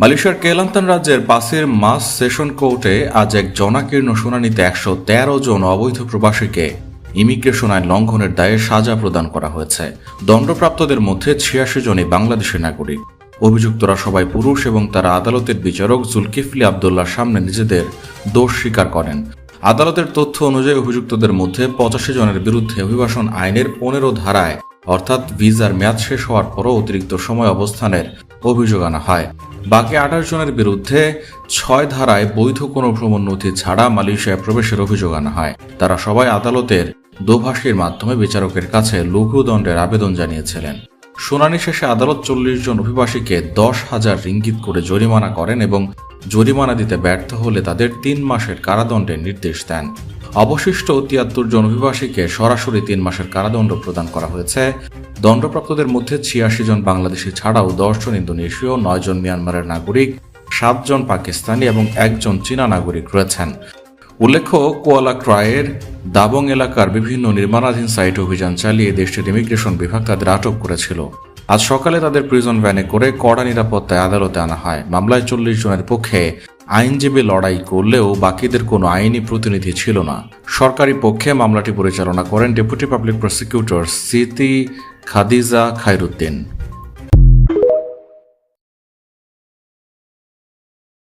মালয়েশিয়ার কেলান্তান রাজ্যের পাসির মাস সেশন কোর্টে আজ এক জনাকীর্ণ শুনানিতে ১১৩ জন অবৈধ প্রবাসীকে ইমিগ্রেশন আইন লঙ্ঘনের দায়ে সাজা প্রদান করা হয়েছে। দণ্ডপ্রাপ্তদের মধ্যে ৮৬ জনই বাংলাদেশের নাগরিক। অভিযুক্তরা সবাই পুরুষ এবং তারা আদালতের বিচারক জুলকিফলি আবদুল্লাহর সামনে নিজেদের দোষ স্বীকার করেন। আদালতের তথ্য অনুযায়ী অভিযুক্তদের মধ্যে ৮৫ জনের বিরুদ্ধে অভিবাসন আইনের ১৫ ধারায় অর্থাৎ ভিসার মেয়াদ শেষ হওয়ার পরও অতিরিক্ত সময় অবস্থানের অভিযোগ আনা হয়। বাকি ২৮ জনের বিরুদ্ধে ৬ ধারায় বৈধ কোনো ভ্রমণ নথি ছাড়া মালয়েশিয়ায় প্রবেশের অভিযোগ আনা হয়। তারা সবাই আদালতের দোভাষীর মাধ্যমে বিচারকের কাছে লঘু দণ্ডের আবেদন জানিয়েছিলেন। শুনানি শেষে আদালত ৪০ জন অভিবাসীকে ১০,০০০ রিঙ্গিত করে জরিমানা করেন এবং জরিমানা দিতে ব্যর্থ হলে তাদের ৩ মাসের কারাদণ্ডের নির্দেশ দেন। অবশিষ্ট ৭৩ জন অভিবাসীকে সরাসরি ৩ মাসের কারাদণ্ড প্রদান করা হয়েছে। দণ্ডপ্রাপ্তদের মধ্যে ৮৬ জন বাংলাদেশি ছাড়াও ১০ জন ইন্দোনেশীয়, ৯ জন মিয়ানমারের নাগরিক, ৭ জন পাকিস্তানি এবং ১ জন চীনা নাগরিক রয়েছেন। উল্লেখ্য, কুয়ালা ক্রায়ের দাবং এলাকার বিভিন্ন নির্মাণাধীন সাইটে অভিযান চালিয়ে দেশটির ইমিগ্রেশন বিভাগ তাদের আটক করেছিল। আজ সকালে তাদের প্রিজন ভ্যানে করে কড়া নিরাপত্তায় আদালতে আনা হয়। মামলায় ৪০ জনের পক্ষে আইনজীবী লড়াই করলেও বাকিদের কোনো আইনি প্রতিনিধি ছিল না। সরকারি পক্ষে মামলাটি পরিচালনা করেন deputy public prosecutor সিতি Khadija Khairuddin.